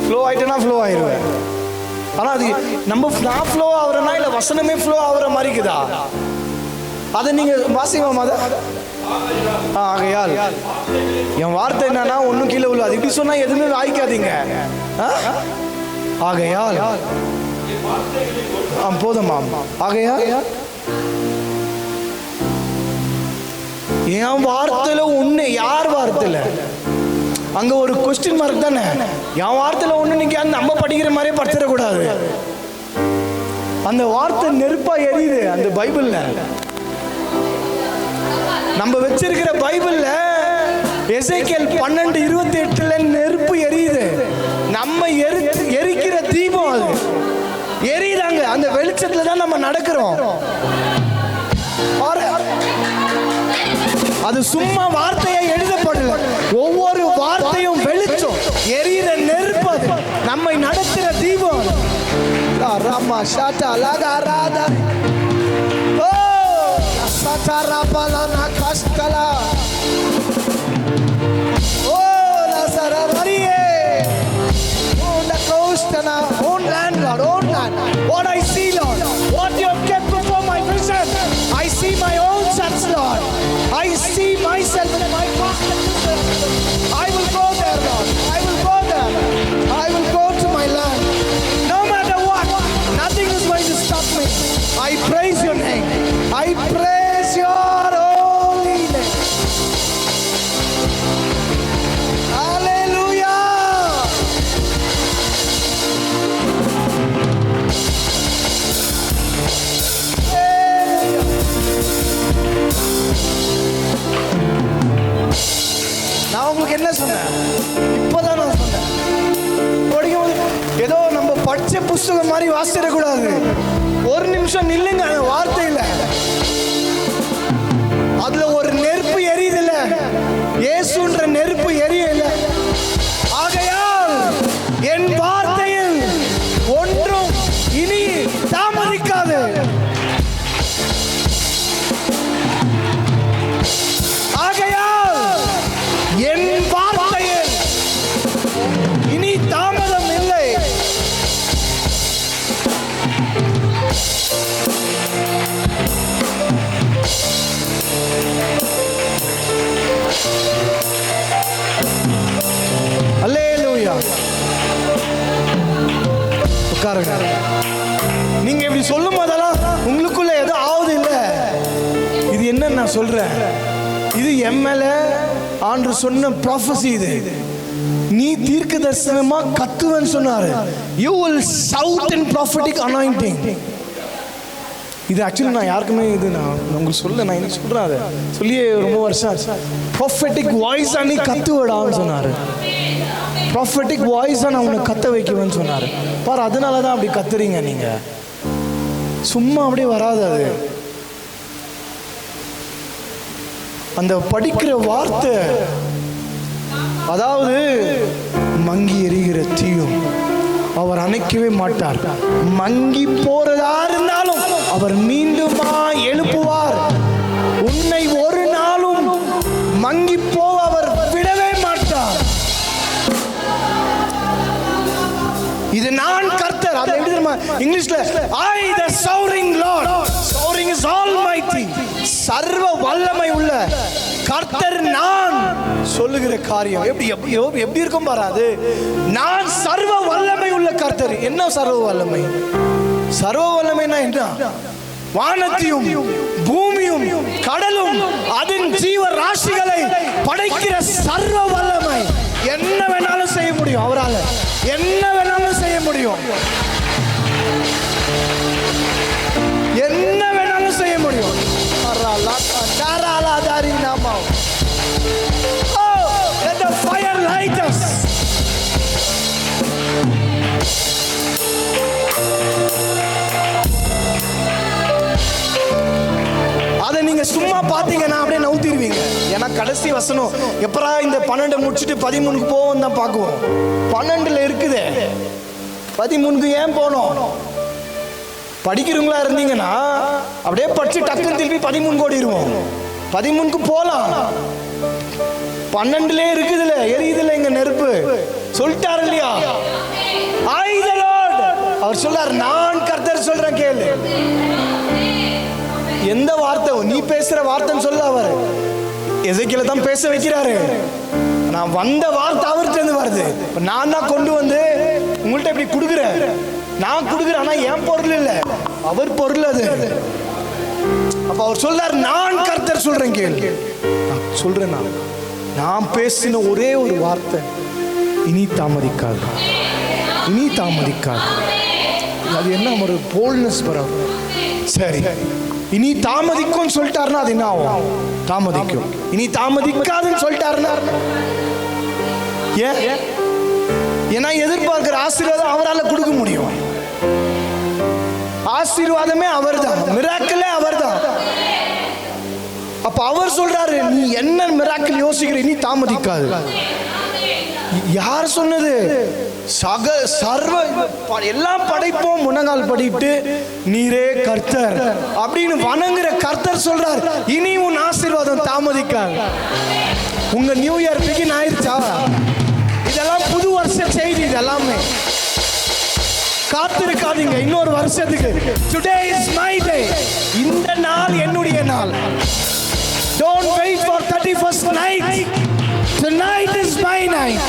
Flow ஆயிட்டேன்னா flow ஆயிடுவேன். ஆனால் அது நான் ஃப்ளோ ஆகுறேன்னா இல்லை வசனமே ஃப்ளோ ஆகுற மாதிரி இருக்குதா? அதை நீங்கள் வாசிங்க. ஆகையால் என் வார்த்தை என்னன்னா ஒன்றும் கீழே விழுவாது. இப்படி சொன்னால் எதுவுமே வாய்க்காதீங்க. ஆகையால் போதுமா? ஆகையால் என் வார்த்தையில ஒண்ணு. யார் வார்த்தையில? அங்க ஒரு கொஸ்டின் மார்க் தானே. என் வார்த்தையில ஒண்ணு. நீங்க நம்ம படிக்கிற மாதிரியே படிச்சிடக்கூடாது. அந்த வார்த்தை நெருப்பா எரியுது. அந்த பைபிள்ல நம்ம வச்சிருக்கிற பைபிள்ல எசேக்கியேல் 12:28 நெருப்பு எரியுது. நம்ம எரிக்கிற தீபம் அது எரியுதாங்க. அந்த வெளிச்சத்துல தான் நம்ம நடக்கிறோம். அது சும்மா வார்த்தையை எழுதப்படல. ஒவ்வொரு வார்த்தையும் வெளிச்சம் எரியிற நெருப்பு. அது நம்மை நடத்துற தீபம். ராமா ஷாட்டா லகாராதா ஓ சட்டாரா பலனா கஷ்டலா ஓ லசரா மரியே on the coast and on land, Lord, on land. What I see, Lord, what you have kept before my vision, I see my own church, Lord. I see myself in my past. I will go there, Lord. I will go there. I will go to my land. No matter what, nothing is going to stop me. I praise your name. I praise your holy name. Hallelujah. நான் உங்களுக்கு என்ன சொன்னேன்? இப்போதான் நான் சொன்னேன். ஏதோ நம்ம படிச்ச புஸ்தகம் மாதிரி வாசிடக்கூடாது. ஒரு நிமிஷம் நில்லுங்க. அந்த வார்த்தையில அதுல ஒரு நெருப்பு எரியுதுல. இயேசுன்ற நெருப்பு எரியல. ஆகையால் என் வார்த்தையில் ஒன்றும் இனி தாமதிக்காது. ஆகையால் என் வார்த்தையில் இனி தாமதம் இல்லை. அல்லேலூயா. உட்காருங்க. நீங்க இப்படி சொல்லும் போதெல்லாம் உங்களுக்குள்ள ஏதோ ஆகுது இல்ல? இது என்ன நான் சொல்றேன்? இது எம்எல்ஏ ஆண்டு சொன்ன ப்ராஃபஸி. இது நீ தீர்க்க தரிசனமா கத்துவன்னு சொன்னாரு. You will shout in prophetic anointing. இது ஆக்சுவலி நான் யாருக்குமே இது நான் உங்களுக்கு சொல்ல நான் என்ன சொல்றேன் அதை சொல்லியே ரொம்ப வருஷம் ஆச்சு. ப்ராஃபெட்டிக் வாய்ஸா நீ கத்துவடான்னு சொன்னாரு. ப்ராஃபெட்டிக் வாய்ஸா நான் உன்னை கத்த வைக்குவேன்னு சொன்னாரு. பாரு, அதனால தான் அப்படி கத்துறீங்க நீங்க. சும்மா அப்படியே வராது அது. அந்த படிக்கிற வார்த்தை அதாவது மங்கி எரிகிற தீயும் அவர் அணைக்கவே மாட்டார். மங்கி போறதா இருந்தாலும் அவர் மீண்டுமா எழுப்புவார். உன்னை ஒரு நாளும் மங்கி போக அவர் விடவே மாட்டார். இது நான் கர்த்தர். அது எப்படி தெரியுமா இங்கிலீஷ்ல? I the sovereign Lord. Sovereign is almighty. சர்வ வல்லமை உள்ள கர்த்தர் நான் சொல்லுகிற காரியம் எப்படி இருக்கும் பாராது. நான் சர்வ வல்லமை உள்ள கர்த்தர். என்ன சர்வ வல்லமை? சர்வ வல்லமைனா என்ன? வானத்தையும் பூமியும் கடலும் அதன் ஜீவ ராசிகளை படைக்கிற சர்வ வல்லமை. என்ன வேணாலும் செய்ய முடியும் அவரால். என்ன வேணாலும் செய்ய முடியும். என்ன வேணாலும் செய்ய முடியும். Oh, let the fire light us. அதை நீங்க சும்மா பாத்தீங்கன்னா அப்படியே நவுத்திடுவீங்க. ஏன்னா கடைசி வசனம் எப்பரா இந்த 12 முடிச்சுட்டு 13க்கு போவோம் தான் பார்க்குவோம். 12ல இருக்குது. 13க்கு ஏன் போனோம்? படிக்கிறவங்களா இருந்தீங்கன்னா அப்படியே படிச்சு டக்குன்னு திருப்பி 13 ஓடிடுவோம். 13க்கு போலாம். 12லே இருக்குதுல, எரியுதுல இங்க நெருப்பு. சொல்லிட்டாரு இல்லையா? I the Lord. அவர் சொல்றார், நான் கர்த்தர் சொல்றேன் கேளு. எந்த வார்த்தை? நீ பேசுற வார்த்தைன்னு சொல்ல அவர் எசேக்கியேலை தான் பேச வைக்கிறாரு. நான் வந்த வார்த்தை அவர்கிட்ட இருந்து வருது. நான் தான் கொண்டு வந்து உங்கள்கிட்ட இப்படி கொடுக்குறேன். நான் கொடுக்குறேன், ஆனா என் பொருள் இல்லை, அவர் பொருள் அது. அப்ப அவர் சொல்றார், நான் கர்த்தர் சொல்றேன் கேளு. சொல்றேன், நான் பேசின ஒரே ஒரு வார்த்தை, இனி தாமதிக்காது, இனி தாமதிக்காது. அது என்ன ஒரு போல்ட்னஸ் வரும். சரி, இனி தாமதிக்கும் சொல்லிட்டாருன்னா அது என்ன ஆகும்? தாமதிக்கும். இனி தாமதிக்காதுன்னு சொல்லிட்டாருன்னா ஏன்னா எதிர்பார்க்கிற ஆசீர்வாதம் அவரால் கொடுக்க முடியும். ஆசீர்வாதமே அவர் தான், மிராக்கிளே அவர் தான். அப்ப அவர் சொல்றாரு, நீ என்ன மிராக்கிள் யோசிக்கிற, இனி தாமதிக்காது. யார் சொன்னது? சர்வ எல்லாம் படைப்போம் முன்னங்கால் படிட்டு நீரே கர்த்தர் அப்படின்னு வணங்குற கர்த்தர் சொல்றார், இனி உன் ஆசீர்வாதம் தாமதிக்காது. உங்க நியூ இயர் பிகின் ஆயிருச்சா? இதெல்லாம் புது வருஷ செய்தி. இதெல்லாமே காத்திருக்காதீங்க இன்னொரு வருஷத்துக்கு. Today is my day. இந்த நாள் என்னுடைய நாள். Don't wait for 31st night. Tonight is my night.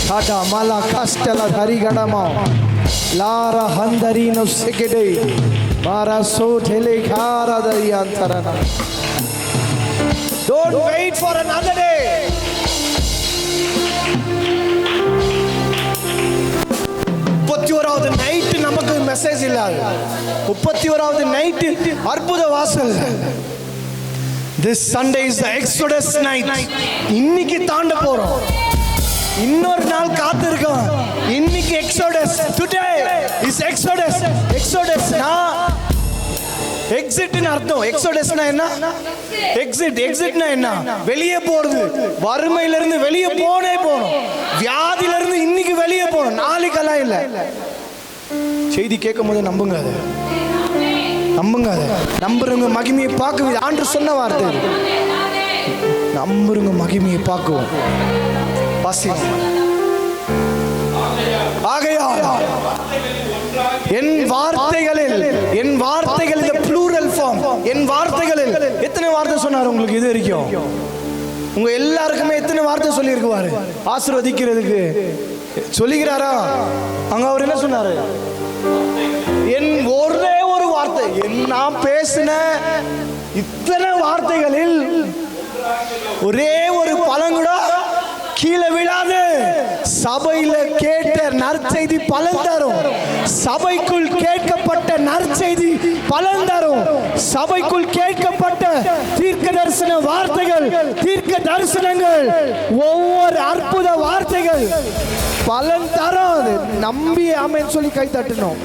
Tata mala kastela dhari gadama lara handari no sekede mara so thele khara dari antarana. Don't wait for another day. முப்பத்தியோராவது night நமக்கு message இல்லாது. 31வது night அற்புத வாசல். This Sunday is the Exodus night. இன்னைக்கு தாண்ட போறோம். இன்னொரு நாள் காத்து இருக்கோம். இன்னைக்கு எக்ஸோடஸ். Today is Exodus. எக்ஸோடஸ்னா எக்ஸிட்னு அர்த்தம். எக்ஸோடஸ்னா என்ன? எக்ஸிட். எக்ஸிட்னா என்ன? வெளியே போறது. வறுமையில இருந்து வெளியே போகணும். வியாதியில இருந்து இன்னைக்கு வெளியே போகணும். நாளைக்கெல்லாம் இல்லை. செய்தி கேட்கும் போது நம்புங்க, அதை நம்புங்க. அதை நம்புறவங்க மகிமையை பார்க்க ஆண்டு சொன்ன வார்த்தை. நம்புறவங்க மகிமையை பார்க்குவோம். ஆகையால் என் வார்த்தைகளில் இந்த ப்ளூரல் ஃபார்ம், என் வார்த்தைகளில் எத்தனை வார்த்தை சொன்னார் உங்களுக்கு இது வரைக்கும்? உங்க எல்லாருக்குமே எத்தனை வார்த்தை சொல்லி இருக்குவாரு? ஆசீர்வதிக்கிறதுக்கு சொல்லுகிறாரா? அங்க அவர் என்ன சொன்னாரு? என் ஒரே ஒரு வார்த்தை, நான் பேசின இத்தனை வார்த்தைகளில் ஒரே ஒரு பலன் கூட கீழே விழாது. சபையில கேட்ட நற்செய்தி பலன் தரும். சபைக்குள் கேட்கப்பட்ட நற்செய்தி பலன் தரும். சபைக்குள் கேட்கப்பட்ட தீர்க்க தரிசன வார்த்தைகள், தீர்க்க தரிசனங்கள், ஒவ்வொரு அற்புத வார்த்தைகள் பலன் தரும். நம்பி ஆமென் சொல்லி கை தட்டணும்.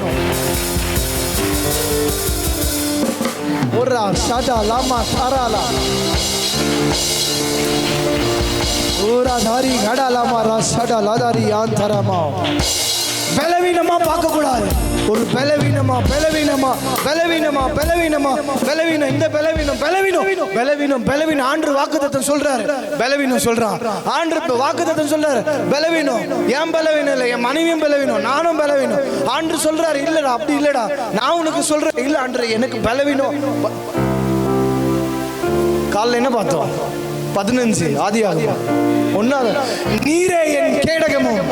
ஒரா ஷடா லாமா தாராலா ஓரா தாரி கடலாமா ராசடா லாதாரி ஆந்தரமா. பலவீனமா பார்க்க கூடாது. ஒரு பலவீனமா இந்த பலவீனம் ஆண்டு வாக்குத்தத்தம் சொல்றாரு. பலவீனம் சொல்றான் ஆண்டு வாக்குத்தத்தம் சொல்றாரு. பலவீனம் ஏன் பலவீனம் இல்லை, என் மனைவியும் பலவீனம், நானும் பலவீனம். ஆண்டு சொல்றாரு, இல்லடா அப்படி இல்லடா, நான் உனக்கு சொல்றேன், இல்ல ஆண்டு எனக்கு பலவீனம். காலைல என்ன பார்த்தோம்? 15 ஆதியாகமம் 1. நீரே என் கேடகமும்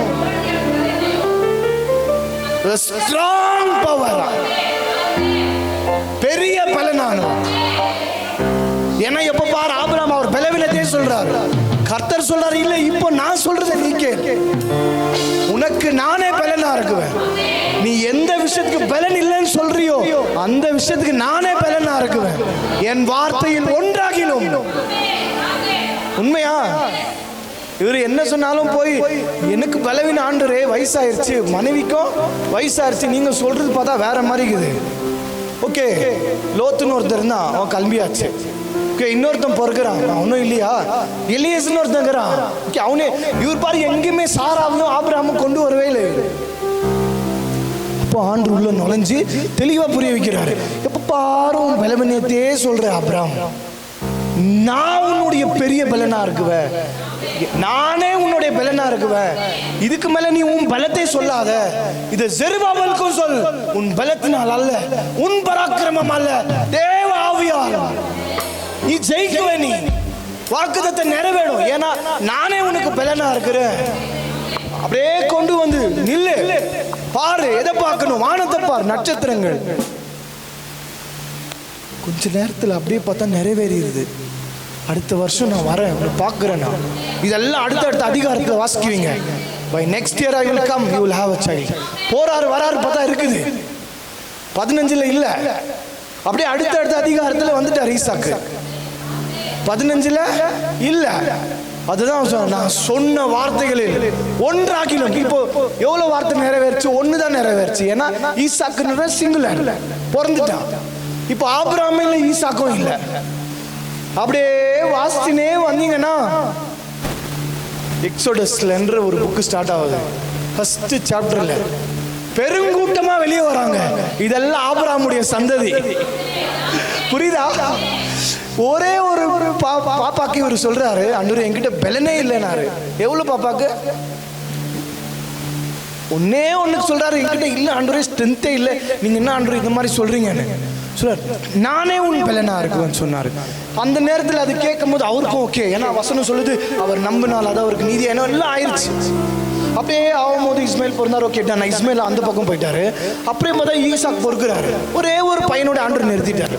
ஸ்ட்ராங் பவர், பெரிய பலனான. ஏன்னா எப்ப பாரு ஆபிரகாம் அவர் பலவீனத்தை சொல்றாரு. கர்த்தர் சொல்றாரு, இல்ல இப்போ நான் சொல்றதை நீ கேளு, உனக்கு நானே பலனா இருக்குவேன். நீ எந்த விஷயத்துக்கு பலன் இல்லைன்னு சொல்றியோ அந்த விஷயத்துக்கு நானே பலனா இருக்குவேன். என் வார்த்தையில் ஒன்றாகிலும். உண்மையா? இவர் என்ன சொன்னாலும் போய் எனக்கு பலவீன ஆண்டரே, வயசாயிருச்சு, மனைவிக்கும் வயசாயிருச்சு, நீங்க சொல்றது பார்த்தா வேற மாதிரி இருக்குது. ஓகே, லோத்துன்னு ஒருத்தர் இருந்தான், அவன் கல்வியாச்சு. ஓகே, இன்னொருத்தன் பொறுக்கிறான், அவனும் இல்லையா? எலியேஸ்னு ஒருத்தங்கிறான். ஓகே, அவனே. இவர் பாரு எங்கேயுமே சாராவையும் ஆபிரகாமும் கொண்டு வரவே இல்லை. அப்போ ஆண்டு உள்ள நுழைஞ்சு தெளிவா புரிய வைக்கிறாரு. எப்ப பாரும் பலவீனத்தையே சொல்ற ஆபிரகாம், நான் உன்னுடைய பெரிய பலனா இருக்குவேன், நானே உன்னுடைய மேலே பலனா இருக்குவேன். இதுக்கு மேல நீ உன் பலத்தை சொல்லாத. இது செருபாபேலுக்கும் சொல், உன் பலத்தினால் அல்ல, உன் பராக்கிரமம் அல்ல, தேவ ஆவியால் நீ ஜெயிக்குவே. நீ வாக்குத்தத்தை நிறைவேறும். ஏன்னா நானே உனக்கு பலனா இருக்கிறேன். அப்படியே கொண்டு வந்து நில்லு, பாரு. எதை பார்க்கணும்? வானத்தை பாரு, நட்சத்திரங்கள். கொஞ்ச நேரத்தில் அப்படியே பார்த்தா நிறைவேறிடுது. அடுத்த வருஷம் நான் வரேன், பார்க்குறேன். நான் இதெல்லாம் அடுத்த அதிகாரத்தில் வாசிக்குவீங்க. By next year I will come, you will have a child. போறாரு வராரு பார்த்தா இருக்குது 15 இல்லை. அப்படியே அடுத்த அதிகாரத்தில் வந்துட்டார் ஈசாக்கு. 15 இல்லை. அதுதான் நான் சொன்ன வார்த்தைகளில் ஒன்றாகிலும். இப்போ எவ்வளவு வார்த்தை நிறைவேறிச்சு? ஒண்ணுதான் நிறைவேறிச்சு. ஏன்னா ஈசாக்குன்ற சிங்குலர் பிறந்துட்டான். இப்போ ஆபிரகாமும் இல்லை, ஈசாக்கும் இல்லை. அப்படியே வாசினே வந்தீங்கன்னா எக்ஸோடஸ்லன்ற ஒரு புக்கு ஸ்டார்ட் ஆகுது. ஃபர்ஸ்ட் சாப்டர்ல பெருங்கூட்டமா வெளியே வராங்க. இதெல்லாம் ஆபிரகாமுடைய சந்ததி. புரியுதா? ஒரே ஒரு பாப்பாக்கு இவர் சொல்றாரு, அன்று என்கிட்ட பலனே இல்லைனாரு. எவ்வளவு பாப்பாக்கு? ஒன்னே ஒண்ணுக்கு சொல்றாரு, என்கிட்ட இல்ல அன்று ஸ்ட்ரென்த்தே இல்லை. நீங்க என்ன அன்று இந்த மாதிரி சொல்றீங்கன்னு சொல்றாரு. நானே உன் பலனா இருக்குவேன்னு சொன்னாரு. அந்த நேரத்தில் அது கேட்கும் போது அவருக்கும் ஓகே. ஏன்னா வசனம் சொல்லுது, அவர் நம்பினால் அது அவருக்கு நீதி எல்லாம் ஆயிடுச்சு. அப்படியே ஆகும்போது இஸ்மாயில் பிறந்தார். Okay done. இஸ்மாயில் அந்த பக்கம் போயிட்டாரு. அப்படியே பார்த்தா ஈசாக் பொறுக்கிறாரு. ஒரே ஒரு பையனோட ஆண்டு நிறுத்திட்டாரு.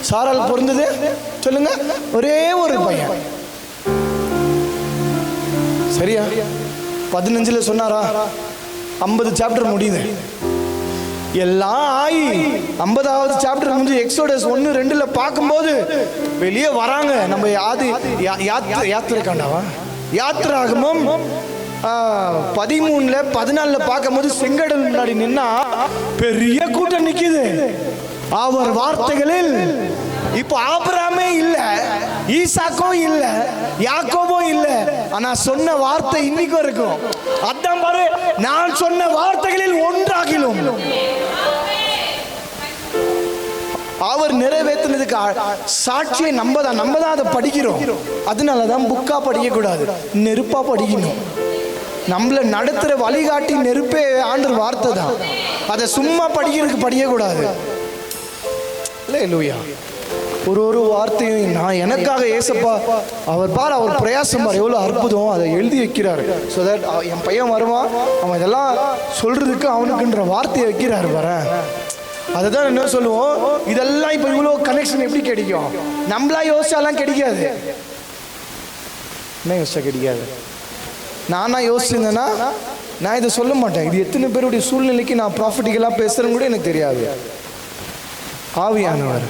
சாரால் பொருந்தது சொல்லுங்க, ஒரே ஒரு பையன். சரியா? 15 சொன்னாரா? 50 சாப்டர் முடியுது. எல்லாம் ஆகி 50வது சாப்டர் முடிஞ்சு எக்ஸோடஸ் 1-2 பார்க்கும்போது வெளியே வராங்க. நம்ம யாத்திரைக்காண்டாவா யாத்திராகமும் 13-14 பார்க்கும்போது செங்கடல் முன்னாடி நின்னா பெரிய கூட்டம் நிக்குது. அவர் வார்த்தைகளில் இப்போ ஆபிரகாமே இல்ல, ஈசாக்கும் இல்ல, யாக்கோபும் இல்ல. ஆனா சொன்ன வார்த்தை இன்னைக்கும் இருக்கும். அதான் பாரு, நான் சொன்ன வார்த்தைகளில் ஒன்றாகிலும் அவர் நிறைவேற்றினதுக்கு சாட்சியை நம்ம தான் அதை படிக்கிறோம். அதனாலதான் புக்கா படிக்க கூடாது, நெருப்பா படிக்கணும். நம்மளை நடத்துற வழிகாட்டி நெருப்பே ஆண்டவர் வார்த்தை தான். அதை சும்மா படிக்கிறதுக்கு படிக்க கூடாது. அல்லேலூயா. ஒரு வார்த்தையும் நான் எனக்காக ஏசப்பா அவர் பார், அவர் பிரயாசம் பார், எவ்வளோ அற்புதம். அதை எழுதி வைக்கிறாரு. ஸோ தட் என் பையன் வருவான், அவன் இதெல்லாம் சொல்றதுக்கு அவனுக்குன்ற வார்த்தையை வைக்கிறாரு. வரேன் அதுதான் என்ன சொல்லுவோம். இதெல்லாம் இப்போ இவ்வளோ கனெக்ஷன் எப்படி கிடைக்கும்? நம்மளா யோசிச்சாலாம் கிடைக்காது. என்ன யோசிச்சா கிடைக்காது? நானா யோசிச்சிருந்தேன்னா நான் இதை சொல்ல மாட்டேன். இது எத்தனை பேருடைய சூழ்நிலைக்கு நான் ப்ராஃபிட்டிக்கலாக பேசுறேன்னு கூட எனக்கு தெரியாது. ஆவியானவர்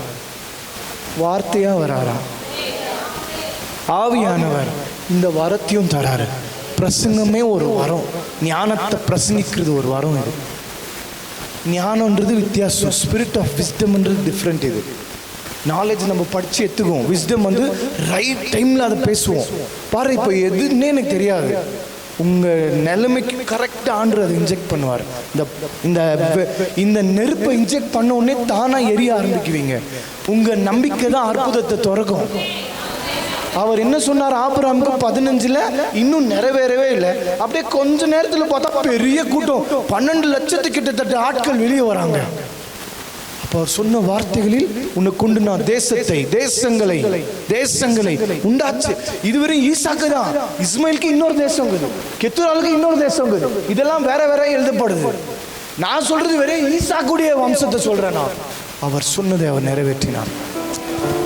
வார்த்தையா வராரா? ஆவியானவர் இந்த வரத்தையும் தராரு. பிரசங்கமே ஒரு வரம். ஞானத்தை பிரசங்கிக்கிறது ஒரு வரம். இது ஞானம்ன்றது வித்தியாசம். ஸ்பிரிட் ஆஃப் விஸ்டம்ன்றது டிஃப்ரெண்ட். இது நாலேஜ் நம்ம படித்து எடுத்துக்குவோம். விஸ்டம் வந்து ரைட் டைமில் அதை பேசுவோம். பாரு, இப்போ எதுன்னே எனக்கு தெரியாது, உங்கள் நிலைமைக்கு கரெக்டாக ஆண்டு அதை இன்ஜெக்ட் பண்ணுவார். இந்த நெருப்பை இன்ஜெக்ட் பண்ண உடனே தானாக எரிய ஆரம்பிக்குவீங்க. உங்கள் நம்பிக்கை தான் அற்புதத்தை திறக்கும். அவர் என்ன சொன்னார்? ஆபிரகாமுக்கு 15 இன்னும் நிறைவேறவே இல்லை. அப்படியே கொஞ்ச நேரத்தில் பார்த்தா பெரிய கூட்டம், 12 லட்சத்துக்கு கிட்டத்தட்ட ஆட்கள் வெளியே வராங்க. அப்போ அவர் சொன்ன வார்த்தைகளில் உன்னை கொண்டு நான் தேசங்களை உண்டாச்சு. இதுவரை ஈசாக்கு தான், இஸ்மாயிலுக்கு இன்னொரு தேசம் இருக்குது, கெத்துராலுக்கு இன்னொரு தேசம் இருக்குது. இதெல்லாம் வேற எழுதப்படுது. நான் சொல்றது வேற, ஈசாக்குடைய வம்சத்தை சொல்றேன் நான். அவர் சொன்னதை அவர் நிறைவேற்றினார்.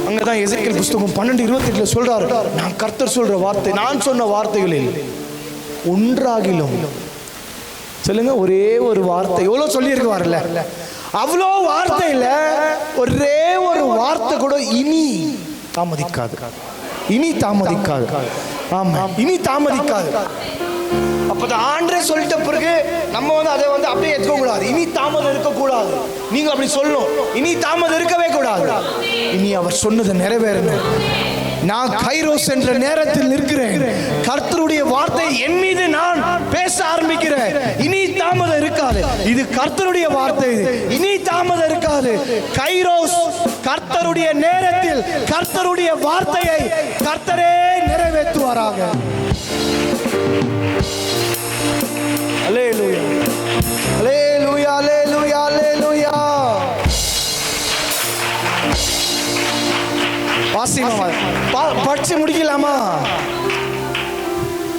அங்கதான் எசேக்கியேல் புத்தகம் 12:28 சொல்றாரு, நான் கர்த்தர் சொல்ற வார்த்தை, நான் சொன்ன வார்த்தைகளில் ஒன்றாகிலும். சொல்லுங்க, ஒரே ஒரு வார்த்தை. எவ்வளவு சொல்லி இருக்கு வரல, அவ்வளோ வார்த்தை இல்ல, ஒரே ஒரு வார்த்தை கூட இனி தாமதிக்காது. ஆமா, இனி தாமதிக்காது. அப்ப ஆண்டே சொல்லிட்ட பிறகு நம்ம அதை அப்படியே எடுத்துக்க கூடாது. இனி தாமதம் இருக்கக்கூடாது. நீங்க அப்படி சொல்லணும், இனி தாமதம் இருக்கவே கூடாது. இனி அவர் சொன்னதை நிறைவேறணும். நான் கைரோஸ் என்ற நேரத்தில் இருக்கிறேன். கர்த்தருடைய வார்த்தை என் மீது நான் பேச ஆரம்பிக்கிறேன். இனி தாமதம் இருக்காது. இது கர்த்தருடைய வார்த்தை, இனி தாமதம் இருக்காது. கைரோஸ், கர்த்தருடைய நேரத்தில் கர்த்தருடைய வார்த்தையை கர்த்தரே நிறைவேற்றுவாராக. அல்லேலூயா, அல்லேலூயா, அல்லேலூயா, அல்லேலூயா. வாசிமா படிச்சு முடிக்கலாமா?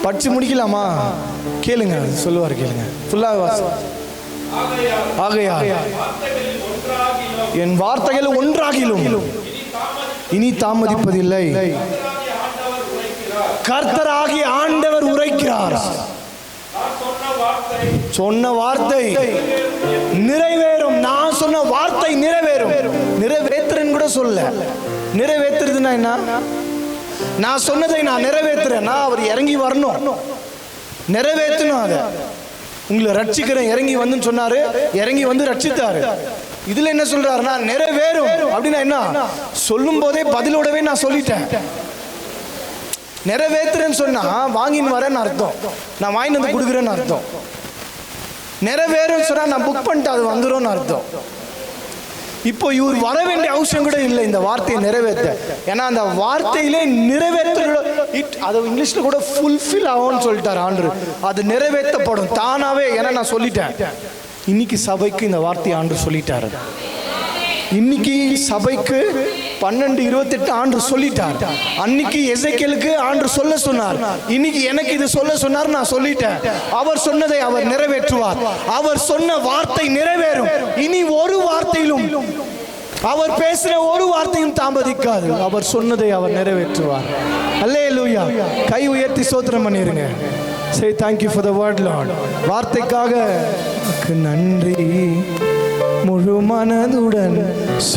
படிச்சு முடிக்கலாமா? கேளுங்க, சொல்லுவார் கேளுங்க. ஃபுல்லா வாசி. ஆகையால் என் வார்த்தைகள் ஒன்றாகிலும் இனி தாமதிப்பதில்லை. கர்த்தராகிய ஆண்டவர் உரைக்கிறார். சொன்ன வார்த்தை நிறைவேறும். நான் சொன்ன வார்த்தை நிறைவேறும். நிறைவேற்றுறேன்னு கூட சொல்ல. நிறைவேற்றுறதுன்னா என்ன? நான் சொன்னதை நான் நிறைவேற்றுறேன்னா அவர் இறங்கி வரணும், நிறைவேற்றணும். அதை உங்களை ரட்சிக்கிறேன் இறங்கி வந்து சொன்னாரு, இறங்கி வந்து ரட்சித்தாரு. இதுல என்ன சொல்றாருன்னா நிறைவேறும் அப்படின்னா என்ன? சொல்லும் போதே பதிலோடவே நான் சொல்லிட்டேன். நிறைவேற்றுறேன்னு சொன்னா வாங்கின்னு வரேன்னு அர்த்தம், நான் வாங்கிட்டு வந்து கொடுக்குறேன்னு அர்த்தம். நிறைவேறும் சொன்னா நான் புக் பண்ணிட்டு அது வந்துடும் அர்த்தம். இப்போ இவர் வர வேண்டிய அவசியம் கூட இல்லை இந்த வார்த்தையை நிறைவேற்ற. ஏன்னா அந்த வார்த்தையிலே நிறைவேற்ற, அது இங்கிலீஷ்ல கூட ஃபுல்ஃபில் ஆகும்னு சொல்லிட்டார் ஆண்டு. அது நிறைவேற்றப்படும் தானாவே. ஏன்னா நான் சொல்லிட்டேன். இன்னைக்கு சபைக்கு இந்த வார்த்தையை ஆண்டு சொல்லிட்டாரு. இன்னைக்கு சபைக்கு 12:28 ஆண்டு சொல்லிட்டார். அன்னைக்கு எசேக்கியேலுக்கு ஆண்டு சொல்ல சொன்னார். இன்னைக்கு எனக்கு இது சொல்ல சொன்னார், நான் சொல்லிட்டேன். அவர் சொன்னதை அவர் நிறைவேற்றுவார். அவர் சொன்ன வார்த்தை நிறைவேறும். இனி ஒரு வார்த்தையிலும், அவர் பேசுற ஒரு வார்த்தையும் தாமதிக்காது. அவர் சொன்னதை அவர் நிறைவேற்றுவார். அல்லேலூயா. கை உயர்த்தி ஸ்தோத்திரம் பண்ணிருங்க. Say thank you for the word, Lord. வார்த்தைக்காக நன்றி முழு மனதுடன்